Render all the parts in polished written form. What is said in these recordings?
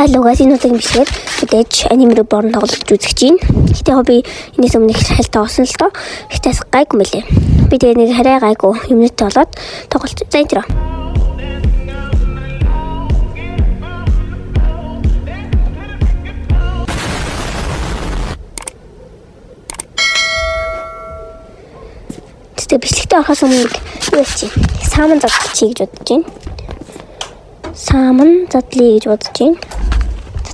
Лугаас энэ удаагийн бичлэгээр мэдээж аниме Reborn тоглож үзэж байна. Гэтэ би энэс өмнө их хайлтаа осон л доо. Гэтээс гайгүй мөлий. Би тэгээ нэг харай гайгүй юмнууд болоод тоглож за энэ тэр. Тэгээ бичлэгтээ орохоос өмнө юу чи? Сааман задлчих гэж бодож байна. Сааман задлие гэж бодож байна.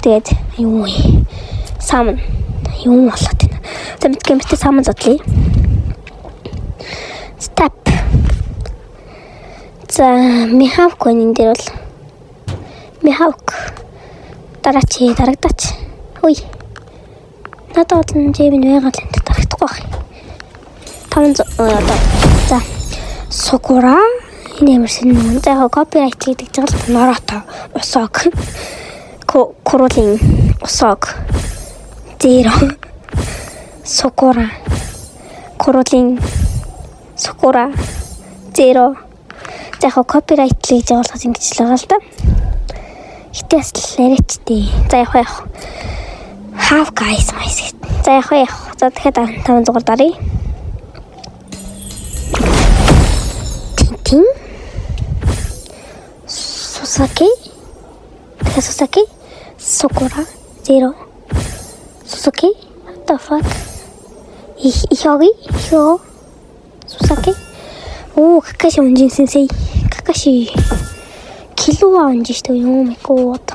Тэгээд юу вэ? Сааман юу болоод байна? За мэдгэмтэй сааман задлие. Step. За Михавк энэ дээр бол Михавк дарагдаач. Хөөе. Надад бол жимэн байгаад энэ дарагдахгүй байх. За Сокура энэ юмсэн за копирайт гэдэг жаал Наруто Усок Куролин Усок Зеро Сокура Куролин Сокура Зеро за копирайт гэж жаалгаас ингэж л байгаа л да. Хитээс л яриачдээ. За яг Half Guys майс. За яг за дахиад 5 дугаар даръя. Susaki Sakura Zero Susaki what the fuck Hyogi Susaki Kakashi Onjin sensei Kakashi Killua onji shito oh my god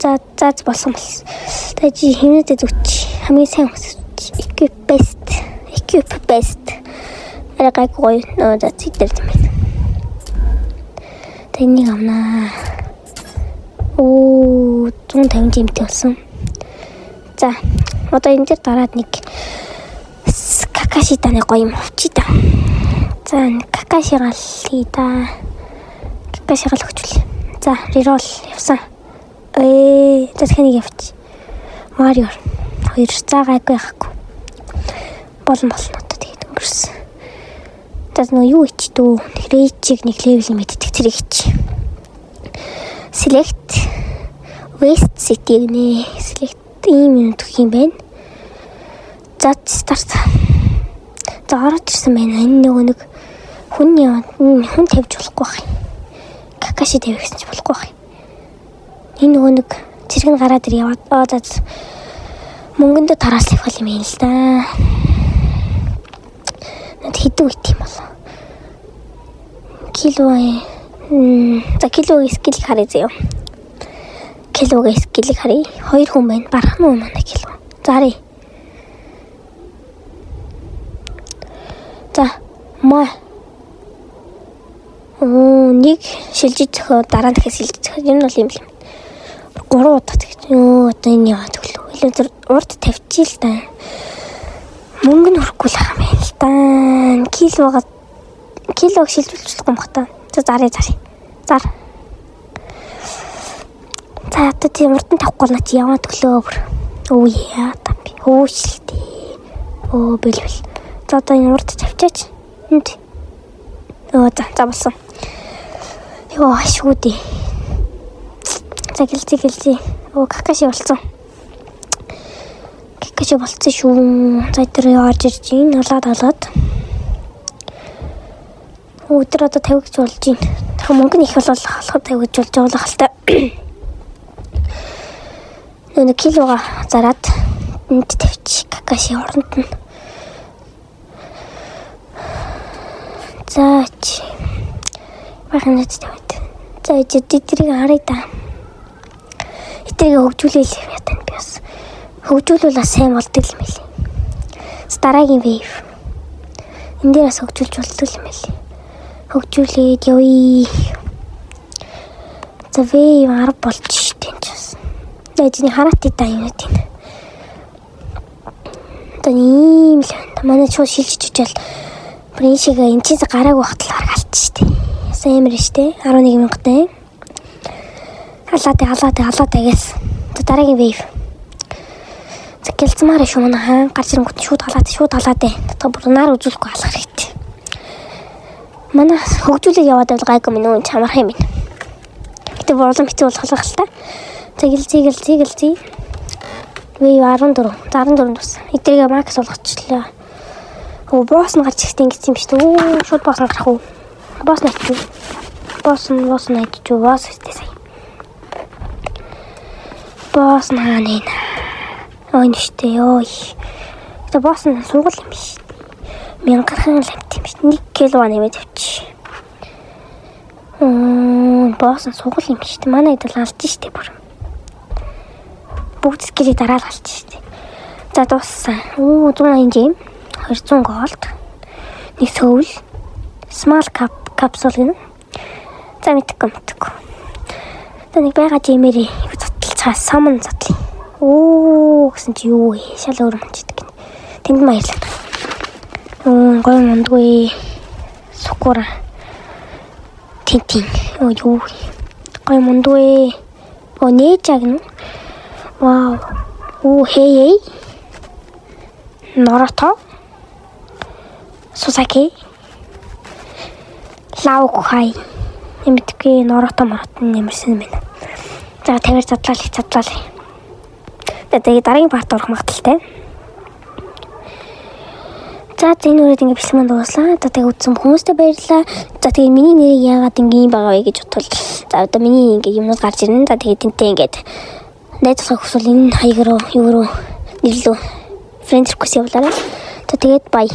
за болсон бас таажи хэмнэдэд үуч хамгийн сайн хүмүүс equip best арай гайгүй нөө за цэдэр юм байна. Тэнийг амнаа. 150 жимтэй болсон. За одоо энэ дээр дараад нэг Какаши таны гоё юм авчи та. За Какаши галлий да. Какаши гал өгчүүл. За рерол явсан. За тэнийг явчих. Марио 2 цаа гайгүй яахгүй. Болно одоо тэгээд өнгөрсөн. За нөө юу ич дөө рейчиг нэг левел мэддэг зэрэг ич. Select West City гэнэ. Select ийм юм төх юм байна. За start. За ороод ирсэн байна. Энэ нэг хүн тавьж болохгүй байх. Какаши тавих гэсэн чи болохгүй байх. Энэ нэг цэрэг нь гараад ир яваад за мөнгөндөө тараас авах юм л да. Над хэдэн үйт юм болоо. За килогийн скил харъя заяа. Килогийн скил харъя. 2 хүн байна. Барах нь манай кило. Зарыг. За нэг шилжиж зөхөө дараа нь дахиад шилжиж зөхөө. Энэ бол юм л юм. 3 удаа тэгж. Одоо энэ яваад өглөө. Илүү урд тавьчих л да. Мөнгө нь хөрөхгүй л байгаа юм л да. Килог шилжүүлж болохгүй юм хата. За зарыг. Зар. За одоо тийм урд нь тавхгүй наа чи яваад өглөө. Яа та би. Хөөшлтий. Бэлбэл. За одоо энэ урд тавьчаач. Энд. За болсон. Йоо ашгуудээ. За гэлзээ. Какаши болсон. Какаши болцсон шүү. За тэр явж ирж ийн халаад. Өдөр одоо 50 гэж болж ийн. Тэгэхээр мөнгө нь их болол халахад 50 гэж болж байгаа л та. Нэг килога зараад энд тавьчих. Какаши оронд нь. За чи. Багнаад тавьд. За эдэрийг харъя та. Эдэрийг хөгжүүлээл ятан би бас. Хөгжүүлвэл сайн болдог юм билий. Дараагийн wave. Энд дээр бас хөгжүүлж болдог юм билий. Хөгжүүлээд явъя. За wave 10 болж штэ энэ ч бас. Эдний хараат та юм уу тийм. Одоо ийм л байна. Манай чуу шилжиж ичээл приншиг энэ чинь гарааг багтал харгалт штэ. Сайн мэр штэ 11,000 халаад гээс. Дараагийн wave. За гэлцмаар шүү манай гарч ирэнгүүт шууд халаад. Одоо бүр наар үзүүлэхгүй алах хэрэгтэй. Манай хөгжүүлээд яваад бол гайгүй минь чамарх юм байна. Гэтэ болон хэцүү болох л та. Зэглээ. Вэ 14 тус. Эдрийг макс болгочлаа. Босс нь гарч ихтэй ингэж юм шүү дээ. Шууд босс нь гарах уу? Босс найдчих. Босс найдчих. Босс үстэй сая. Босс нааны. Ой нэштэй ёо. Тэ босс нь сугал юм биш. 1000 гарахын ламт юм биш. 1 кг нэмээд авчи. Босс нь сугал юм биш. Манай хэд л алдчих штэ бүр. Бүгд скилийг дараалал алчих штэ. За дууссан. 180 жим. 200 голд. Нэг сөүл. Small capsule гэнэ. За мэдхгүй. За нэг байгаа жимэрээ юу задлцгаа саман задлаа. Гэсэн чи юу вэ? Шал өөр манчдаг гэнэ. Тэнд баярлалаа. Гой мондгүй. Сукура. Тинтин. Юу вэ? Гой мондгүй. Нээжаг нь. Вау. Хей. Наруто. Сусаки. Лаукхай. Нэмэдгүй Наруто нэмэрсэн юм байна. За тавир задлаа. Тэгээд дараагийн парт орох магадaltaй. За энэ үрээд ингэ бичлэг дуусла. За тэгээд үзсэн хүмүүстээ баярлалаа. За тэгээд миний нэрийг яагаад ингэ юм байгаа вэ гэж бодвол за одоо миний ингэ юмнууд гарч ирнэ. За тэгээд тэнтэй ингэ найзлахыг хүсвэл энэ хаяг руу юу руу нэрлүү. Фрэнд реквест явуулаарай. За тэгээд бай.